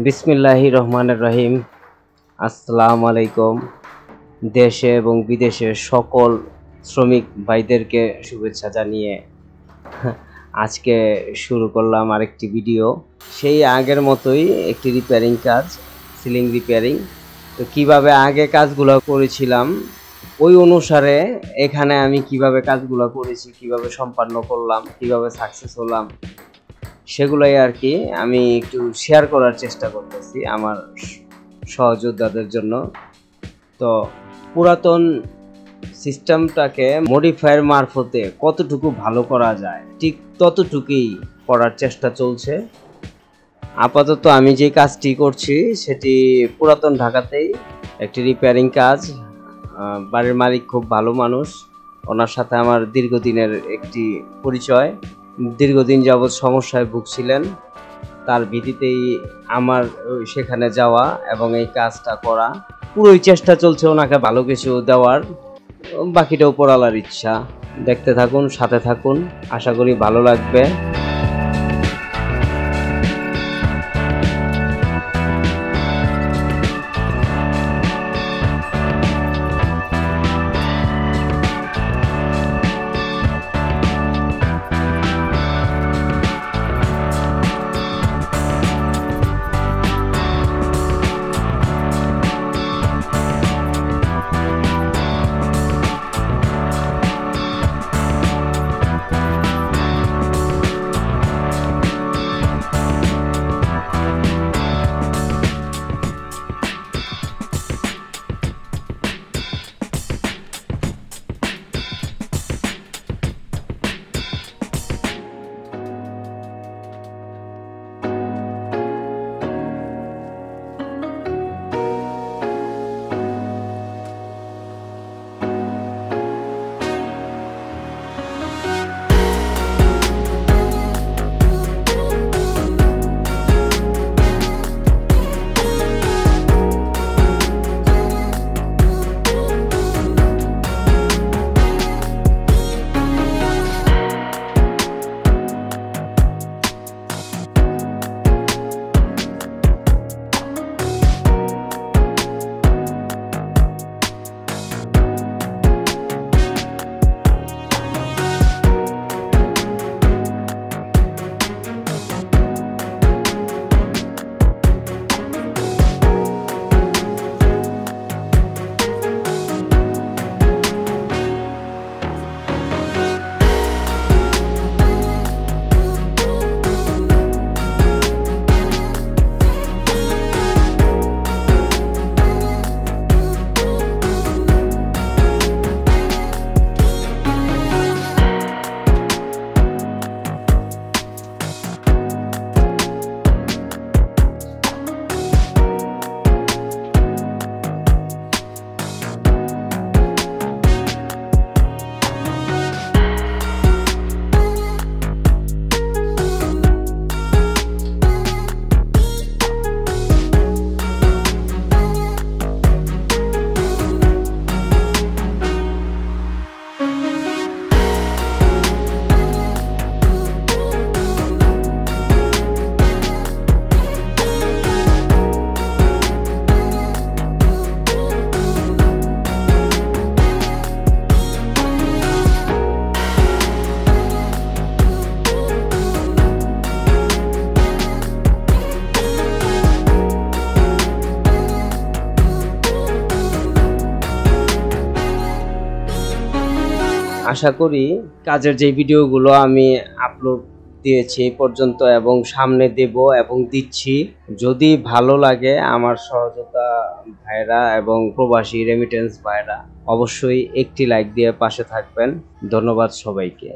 বিসমিল্লাহির রহমানির রহিম। আসসালামু আলাইকুম। দেশে এবং বিদেশে সকল শ্রমিক ভাইদেরকে শুভেচ্ছা জানিয়ে আজকে শুরু করলাম আরেকটি ভিডিও। সেই আগের মতোই একটি রিপেয়ারিং কাজ, সিলিং রিপেয়ারিং। তো কিভাবে আগে কাজগুলো করেছিলাম ওই অনুসারে এখানে আমি কিভাবে কাজগুলো করেছি, কিভাবে সম্পন্ন করলাম, কিভাবে সাকসেস হলাম, সেগুলোই আর কি আমি একটু শেয়ার করার চেষ্টা করতেছি আমার সহযোদ্ধাদের জন্য। তো পুরাতন সিস্টেমটাকে মডিফায়ার মারফতে কতটুকু ভালো করা যায় ঠিক ততটুকুই করার চেষ্টা চলছে। আপাতত আমি যে কাজটি করছি সেটি পুরাতন ঢাকাতেই একটি রিপেয়ারিং কাজ। বাড়ির মালিক খুব ভালো মানুষ, ওনার সাথে আমার দীর্ঘদিনের একটি পরিচয়। দীর্ঘদিন যাবৎ সমস্যায় ভুগছিলেন, তার ভিত্তিতেই আমার সেখানে যাওয়া এবং এই কাজটা করা। পুরোই চেষ্টা চলছে ওনাকে ভালো কিছু দেওয়ার, বাকিটা উপরওয়ালার ইচ্ছা। দেখতে থাকুন, সাথে থাকুন, আশা করি ভালো লাগবে। আশা করি কাজের যে ভিডিওগুলো আমি আপলোড দিয়েছি এই পর্যন্ত এবং সামনে দেব এবং দিচ্ছি, যদি ভালো লাগে আমার সহযোদ্ধা ভাইরা এবং প্রবাসী রেমিটেন্স ভাইরা অবশ্যই একটি লাইক দিয়ে পাশে থাকবেন। ধন্যবাদ সবাইকে।